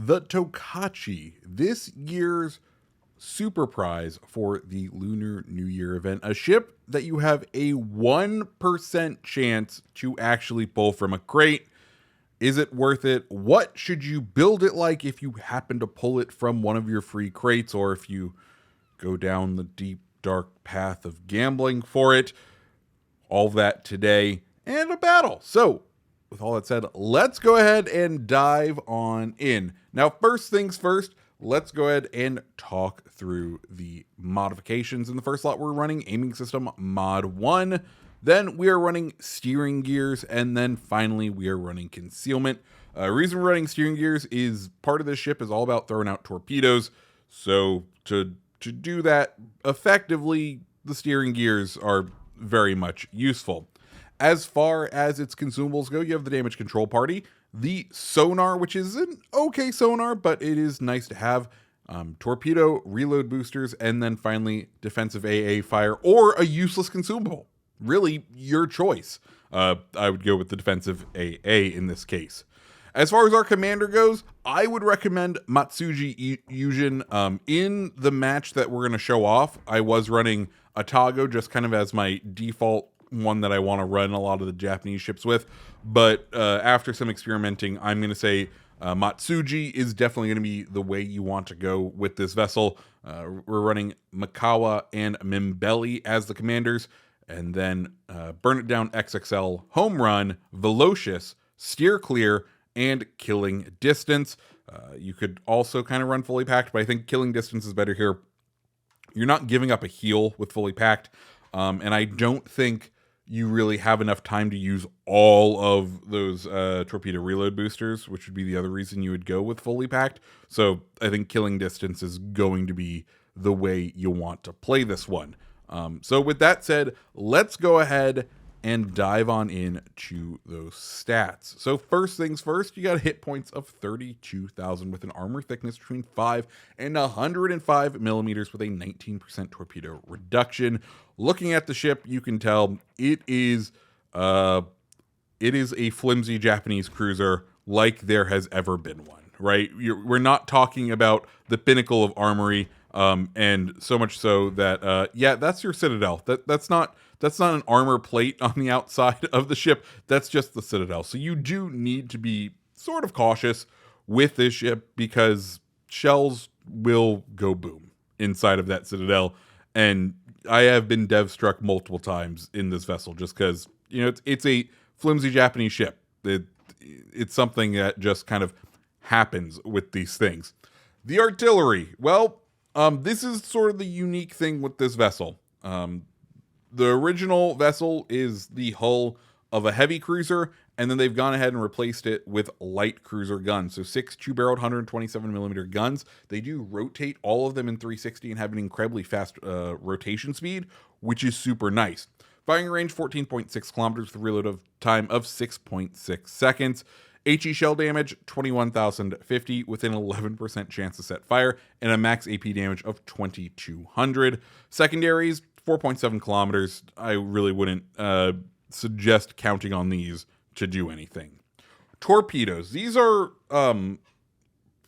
the Tokachi, this year's super prize for the Lunar New Year event. A ship that you have a 1% chance to actually pull from a crate. Is it worth it? What should you build it like if you happen to pull it from one of your free crates, or if you go down the deep, dark path of gambling for it? All that today, and a battle. So, with all that said, let's go ahead and dive on in. Now, first things first, let's go ahead and talk through the modifications. In the first lot, we're running aiming system mod 1. Then we are running steering gears, and then finally we are running concealment. Reason we're running steering gears is part of this ship is all about throwing out torpedoes. So to do that effectively, the steering gears are very much useful. As far as its consumables go, you have the damage control party, the sonar, which is an okay sonar, but it is nice to have, torpedo, reload boosters, and then finally defensive AA fire, or a useless consumable. Really, your choice. I would go with the defensive AA in this case. As far as our commander goes, I would recommend Matsuji Yujin. In the match that we're going to show off, I was running Atago just kind of as my default one that I want to run a lot of the Japanese ships with. But after some experimenting, I'm going to say Matsuji is definitely going to be the way you want to go with this vessel. We're running Mikawa and Mimbelli as the commanders. And then Burn It Down XXL, Home Run, Velocious, Steer Clear, and Killing Distance. You could also kind of run Fully Packed, but I think Killing Distance is better here. You're not giving up a heal with Fully Packed, and I don't think you really have enough time to use all of those torpedo reload boosters, which would be the other reason you would go with Fully Packed. So I think Killing Distance is going to be the way you want to play this one. So with that said, let's go ahead and dive on into those stats. So first things first, you got hit points of 32,000 with an armor thickness between 5 and 105 millimeters with a 19% torpedo reduction. Looking at the ship, you can tell it is a flimsy Japanese cruiser like there has ever been one, right? We're not talking about the pinnacle of armory. And so much so that, yeah, that's your Citadel. That's not an armor plate on the outside of the ship. That's just the Citadel. So you do need to be sort of cautious with this ship because shells will go boom inside of that Citadel. And I have been dev struck multiple times in this vessel just because, it's a flimsy Japanese ship. It's something that just kind of happens with these things. The artillery, well, this is sort of the unique thing with this vessel. The original vessel is the hull of a heavy cruiser, and then they've gone ahead and replaced it with light cruiser guns. So 6 two-barreled 127 millimeter guns. They do rotate all of them in 360 and have an incredibly fast rotation speed, which is super nice. Firing range 14.6 kilometers with a reload of time of 6.6 seconds. HE shell damage, 21,050 with an 11% chance to set fire and a max AP damage of 2,200. Secondaries, 4.7 kilometers. I really wouldn't suggest counting on these to do anything. Torpedoes. These are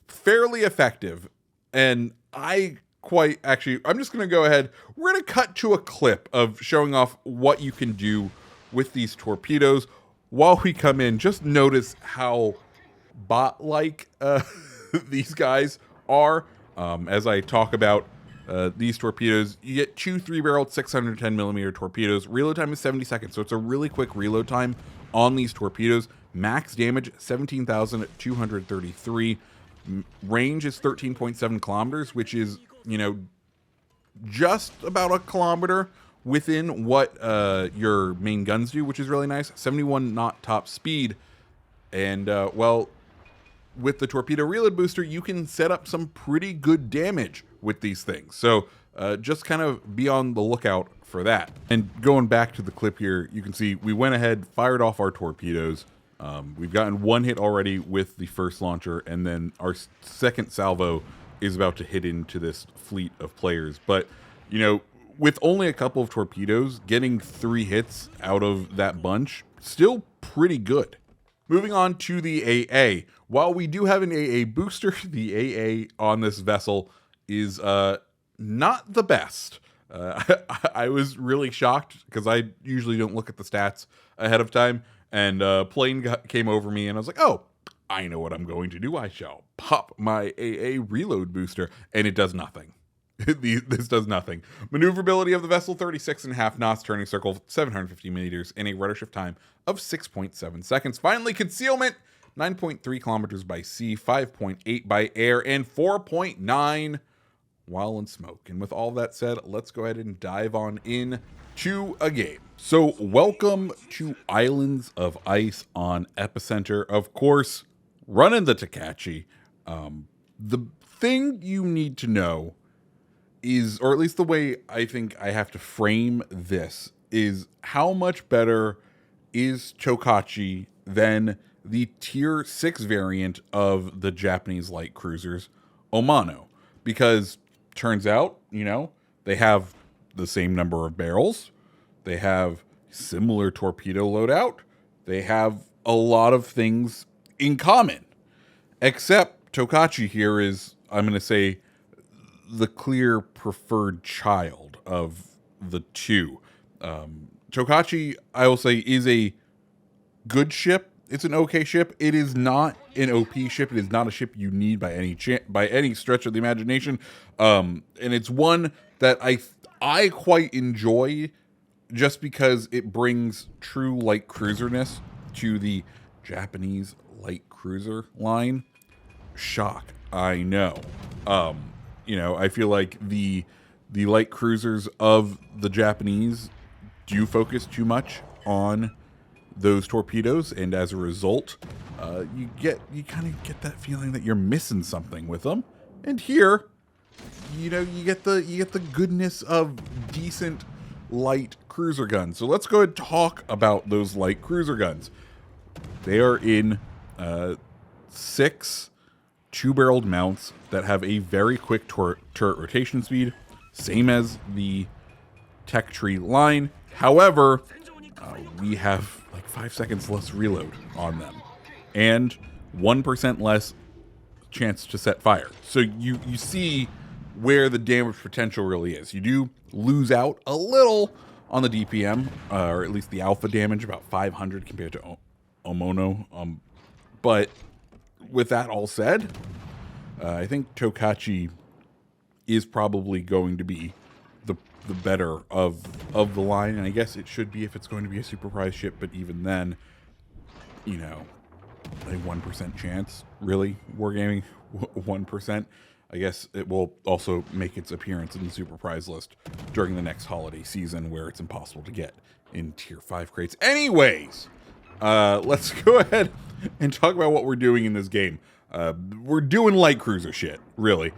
fairly effective, and I'm just going to go ahead. We're going to cut to a clip of showing off what you can do with these torpedoes. While we come in, just notice how bot-like these guys are. As I talk about these torpedoes, you get 2 3-barreled 610 millimeter torpedoes. Reload time is 70 seconds, so it's a really quick reload time on these torpedoes. Max damage 17,233. Range is 13.7 kilometers, which is just about a kilometer within what your main guns do, which is really nice. 71 knot top speed. And, with the torpedo reload booster, you can set up some pretty good damage with these things. So just kind of be on the lookout for that. And going back to the clip here, you can see we went ahead, fired off our torpedoes. We've gotten one hit already with the first launcher, and then our second salvo is about to hit into this fleet of players. But, with only a couple of torpedoes, getting 3 hits out of that bunch, still pretty good. Moving on to the AA. While we do have an AA booster, the AA on this vessel is not the best. I was really shocked because I usually don't look at the stats ahead of time, and came over me, and I was like, oh, I know what I'm going to do. I shall pop my AA reload booster, and it does nothing. This does nothing. Maneuverability of the vessel, 36.5 knots, turning circle 750 meters, and a rudder shift time of 6.7 seconds. Finally, concealment, 9.3 kilometers by sea, 5.8 by air, and 4.9 while in smoke. And with all that said, let's go ahead and dive on in to a game. So welcome to Islands of Ice on Epicenter. Of course, running the Tokachi. The thing you need to know is, or at least the way I think I have to frame this, is how much better is Tokachi than the tier 6 variant of the Japanese light cruisers, Omano. Because turns out, they have the same number of barrels, they have similar torpedo loadout, they have a lot of things in common. Except Tokachi here is, I'm going to say, the clear preferred child of the two. Tokachi, I will say, is a good ship. It's an okay ship. It is not an OP ship. It is not a ship you need by any stretch of the imagination. And it's one that I quite enjoy just because it brings true light cruiserness to the Japanese light cruiser line. Shock, I know. I feel like the light cruisers of the Japanese do focus too much on those torpedoes, and as a result, you kind of get that feeling that you're missing something with them. And here, you get the goodness of decent light cruiser guns. So let's go ahead and talk about those light cruiser guns. They are in 6 two-barreled mounts that have a very quick turret rotation speed, same as the Tech Tree line. However, we have like 5 seconds less reload on them, and 1% less chance to set fire. So you see where the damage potential really is. You do lose out a little on the DPM, or at least the alpha damage, about 500 compared to Omono. But with that all said, I think Tokachi is probably going to be the better of the line, and I guess it should be if it's going to be a super prize ship. But even then, a 1% chance, really, wargaming 1%. I guess it will also make its appearance in the super prize list during the next holiday season, where it's impossible to get in tier 5 crates. Anyways, let's go ahead and talk about what we're doing in this game. We're doing light cruiser shit, really.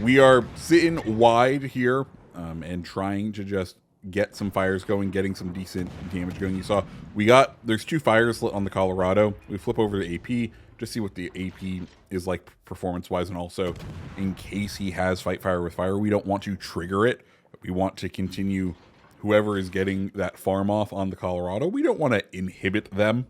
We are sitting wide here and trying to just get some fires going, getting some decent damage going. You saw there's 2 fires lit on the Colorado. We flip over to AP to see what the AP is like performance-wise, and also in case he has fight fire with fire, we don't want to trigger it. We want to continue whoever is getting that farm off on the Colorado. We don't want to inhibit them.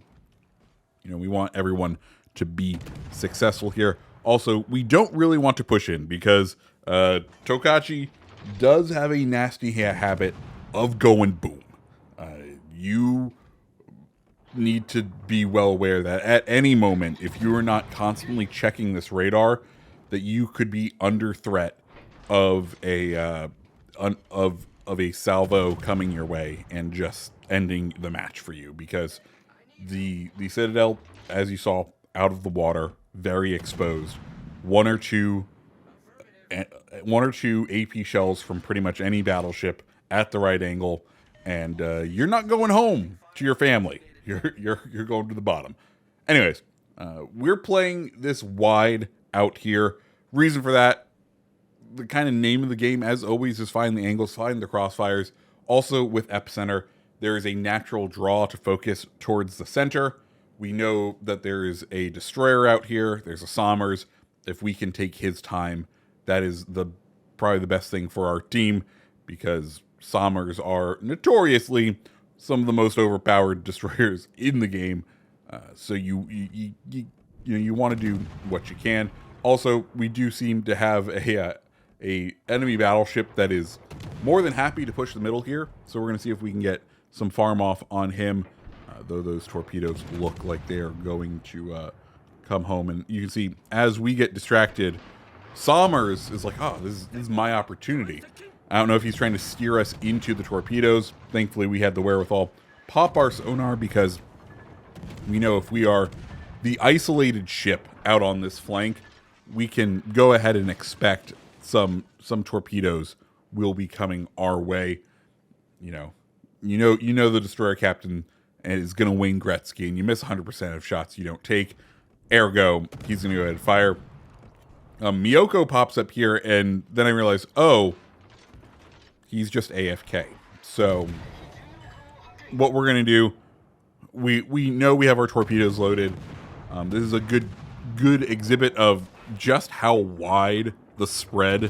We want everyone to be successful here. Also, we don't really want to push in because Tokachi does have a nasty habit of going boom. You need to be well aware that at any moment, if you are not constantly checking this radar, that you could be under threat of a salvo coming your way and just ending the match for you, because the Citadel, as you saw, out of the water, very exposed. One or two AP shells from pretty much any battleship at the right angle, and you're not going home to your family. You're going to the bottom. Anyways, we're playing this wide out here. Reason for that, the kind of name of the game, as always, is find the angles, find the crossfires. Also, with Epicenter, there is a natural draw to focus towards the center. We know that there is a destroyer out here. There's a Sommers. If we can take his time, that is probably the best thing for our team, because Sommers are notoriously some of the most overpowered destroyers in the game. So you want to do what you can. Also, we do seem to have a enemy battleship that is more than happy to push the middle here. So we're going to see if we can get some farm off on him. Though those torpedoes look like they are going to come home, and you can see as we get distracted, Sommers is like, "Oh, this is my opportunity." I don't know if he's trying to steer us into the torpedoes. Thankfully, we had the wherewithal pop our sonar because we know if we are the isolated ship out on this flank, we can go ahead and expect some torpedoes will be coming our way. You know the destroyer captain is going to wing Gretzky, and you miss 100% of shots you don't take. Ergo, he's going to go ahead and fire. Miyoko pops up here, and then I realize, oh, he's just AFK. So what we're going to do, we know we have our torpedoes loaded. This is a good exhibit of just how wide the spread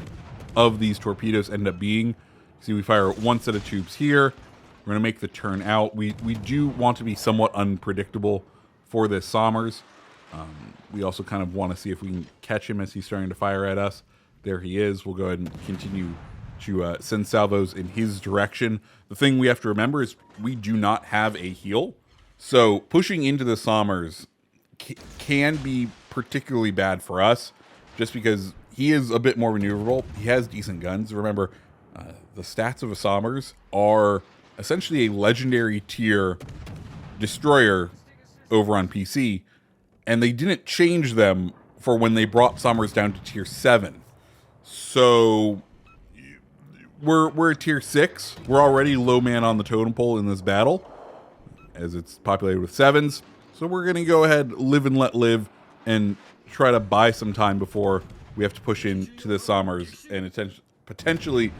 of these torpedoes end up being. See, we fire one set of tubes here. We're going to make the turn out. We do want to be somewhat unpredictable for this Sommers. We also kind of want to see if we can catch him as he's starting to fire at us. There he is. We'll go ahead and continue to send salvos in his direction. The thing we have to remember is we do not have a heal. So pushing into the Sommers can be particularly bad for us just because he is a bit more maneuverable. He has decent guns. Remember, the stats of a Sommers are essentially a legendary tier destroyer over on PC, and they didn't change them for when they brought Sommers down to tier 7. So we're at tier 6. We're already low man on the totem pole in this battle, as it's populated with 7s. So we're going to go ahead, live and let live, and try to buy some time before we have to push into the Sommers and potentially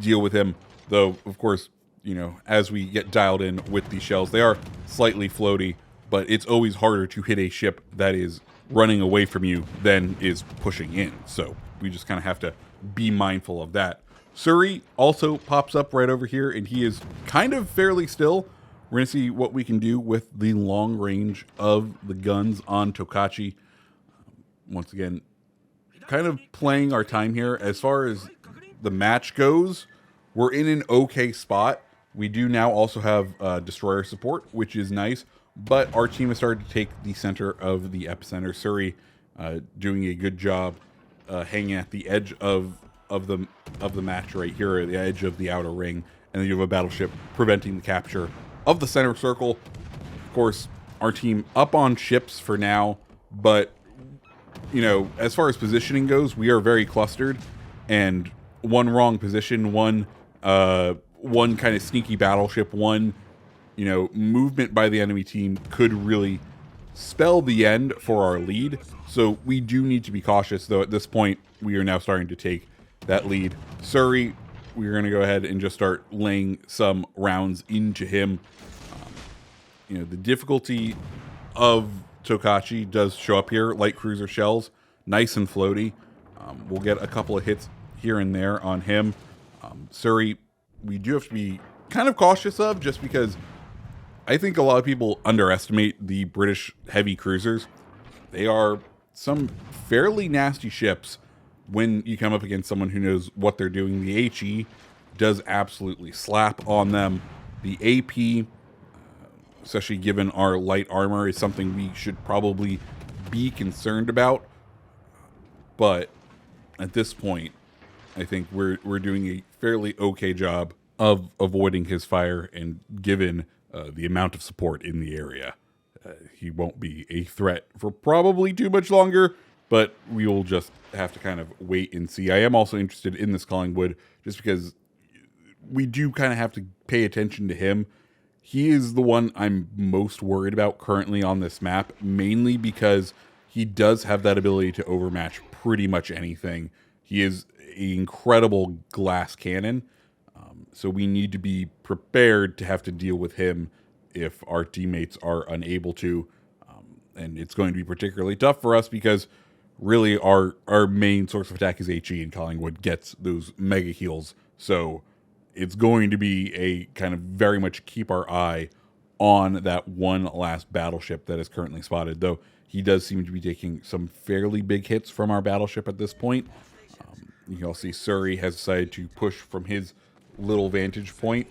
deal with him. Though, of course, as we get dialed in with these shells, they are slightly floaty, but it's always harder to hit a ship that is running away from you than is pushing in. So we just kind of have to be mindful of that. Suri also pops up right over here, and he is kind of fairly still. We're going to see what we can do with the long range of the guns on Tokachi. Once again, kind of playing our time here. As far as the match goes, we're in an okay spot. We do now also have destroyer support, which is nice, but our team has started to take the center of the epicenter. Suri doing a good job hanging at the edge of the match right here, at the edge of the outer ring, and then you have a battleship preventing the capture of the center circle. Of course, our team up on ships for now, but as far as positioning goes, we are very clustered, and one wrong position, one kind of sneaky battleship, one movement by the enemy team could really spell the end for our lead. So we do need to be cautious, though at this point we are now starting to take that lead. Suri, we're going to go ahead and just start laying some rounds into him. The difficulty of Tokachi does show up here. Light cruiser shells, nice and floaty. We'll get a couple of hits here and there on him. Suri, we do have to be kind of cautious of, just because I think a lot of people underestimate the British heavy cruisers. They are some fairly nasty ships when you come up against someone who knows what they're doing. The HE does absolutely slap on them. The AP, especially given our light armor, is something we should probably be concerned about. But at this point, I think we're doing a fairly okay job of avoiding his fire, and given the amount of support in the area, he won't be a threat for probably too much longer, but we will just have to kind of wait and see. I am also interested in this Collingwood, just because we do kind of have to pay attention to him. He is the one I'm most worried about currently on this map, mainly because he does have that ability to overmatch pretty much anything. He is an incredible glass cannon, so we need to be prepared to have to deal with him if our teammates are unable to. And it's going to be particularly tough for us because really our main source of attack is HE, and Collingwood gets those mega heals. So it's going to be a kind of very much keep our eye on that one last battleship that is currently spotted, though he does seem to be taking some fairly big hits from our battleship at this point. You can also see Surrey has decided to push from his little vantage point,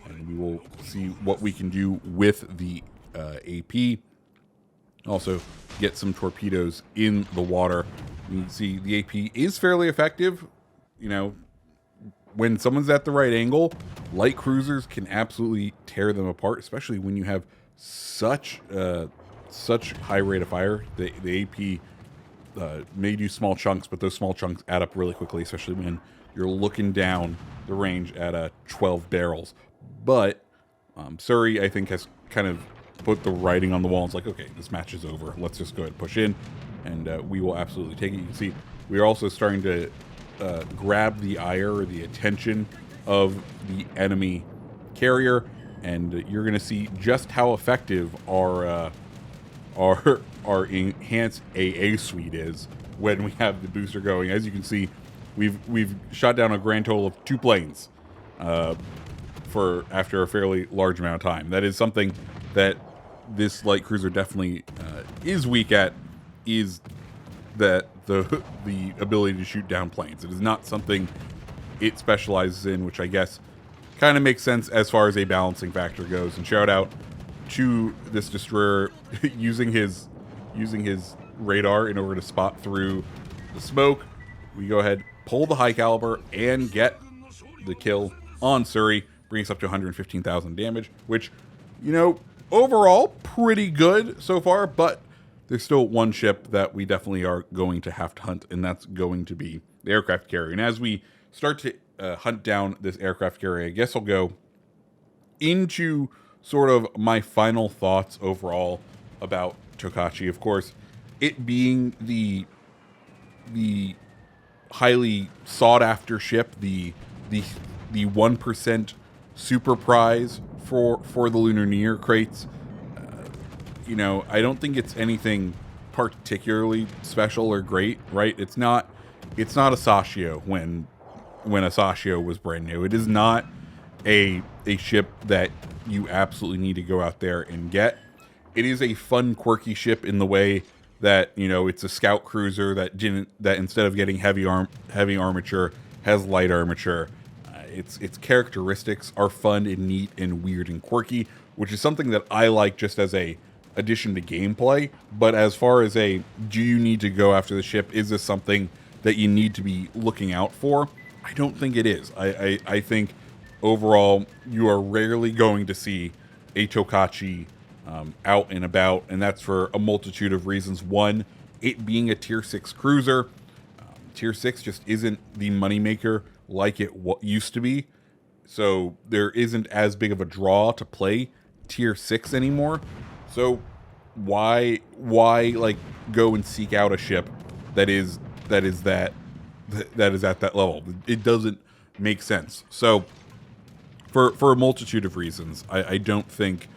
and we will see what we can do with the AP. Also, get some torpedoes in the water. You can see the AP is fairly effective. You know, when someone's at the right angle, light cruisers can absolutely tear them apart, especially when you have such high rate of fire. The AP may do small chunks, but those small chunks add up really quickly, especially when you're looking down the range at 12 barrels. But Surrey, I think, has kind of put the writing on the wall. It's like, okay, this match is over. Let's just go ahead and push in, and we will absolutely take it. You can see we are also starting to grab the ire or the attention of the enemy carrier, and you're going to see just how effective our enhanced AA suite is when we have the booster going. As you can see, we've shot down a grand total of 2 planes for after a fairly large amount of time. That is something that this light cruiser definitely is weak at, is that the ability to shoot down planes. It is not something it specializes in, which I guess kind of makes sense as far as a balancing factor goes. And shout out to this destroyer using his radar in order to spot through the smoke. We go ahead, pull the high caliber, and get the kill on Surrey, brings us up to 115,000 damage, which, you know, overall pretty good so far, but there's still one ship that we definitely are going to have to hunt, and that's going to be the aircraft carrier. And as we start to hunt down this aircraft carrier, I guess I'll go into sort of my final thoughts overall about Tokachi. Of course, it being the highly sought after ship, the 1% super prize for the Lunar New Year crates. You know, I don't think it's anything particularly special or great, right? It's not a Sashio when a Sashio was brand new. It is not a ship that you absolutely need to go out there and get. It is a fun, quirky ship in the way that, you know, it's a scout cruiser that instead of getting heavy armature has light armature. Its characteristics are fun and neat and weird and quirky, which is something that I like just as a addition to gameplay. But as far as do you need to go after the ship, is this something that you need to be looking out for? I don't think it is. I think overall you are rarely going to see a Tokachi out and about, and that's for a multitude of reasons. One, it being a tier 6 cruiser. Tier 6 just isn't the moneymaker like it used to be, so there isn't as big of a draw to play tier 6 anymore. So why like go and seek out a ship that is at that level? It doesn't make sense. So for a multitude of reasons, I don't think,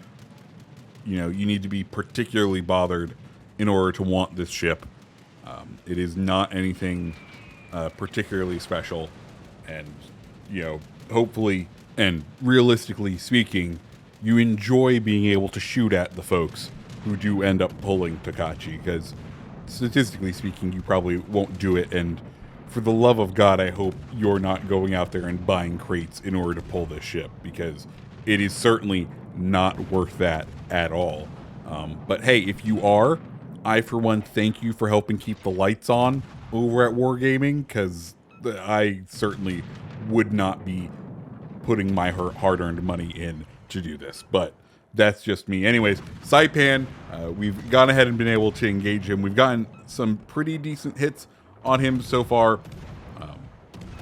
you know, you need to be particularly bothered in order to want this ship. It is not anything particularly special, and, you know, hopefully and realistically speaking, you enjoy being able to shoot at the folks who do end up pulling Tokachi, because statistically speaking, you probably won't do it. And for the love of God, I hope you're not going out there and buying crates in order to pull this ship, because it is certainly not worth that at all. But hey, if you are, I for one thank you for helping keep the lights on over at Wargaming, because I certainly would not be putting my hard-earned money in to do this. But that's just me. Anyways, Saipan, we've gone ahead and been able to engage him. We've gotten some pretty decent hits on him so far,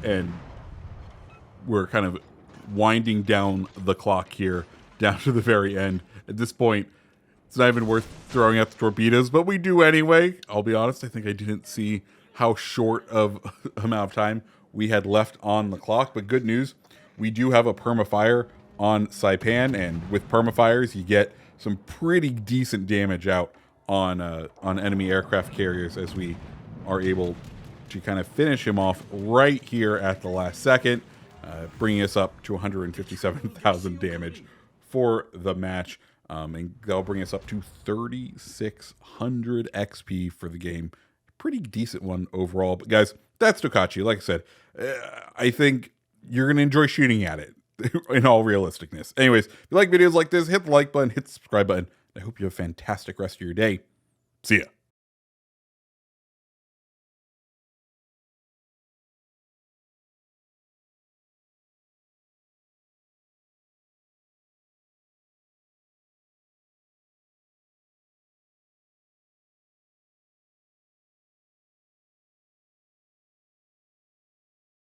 and we're kind of winding down the clock here, down to the very end. At this point, it's not even worth throwing out the torpedoes, but we do anyway. I'll be honest, I think I didn't see how short of amount of time we had left on the clock, but good news, we do have a permafire on Saipan, and with permafires, you get some pretty decent damage out on enemy aircraft carriers, as we are able to kind of finish him off right here at the last second, bringing us up to 157,000 damage for the match. And that'll bring us up to 3,600 XP for the game. Pretty decent one overall. But guys, that's Tokachi. Like I said, I think you're going to enjoy shooting at it in all realisticness. Anyways, if you like videos like this, hit the like button, hit the subscribe button. I hope you have a fantastic rest of your day. See ya.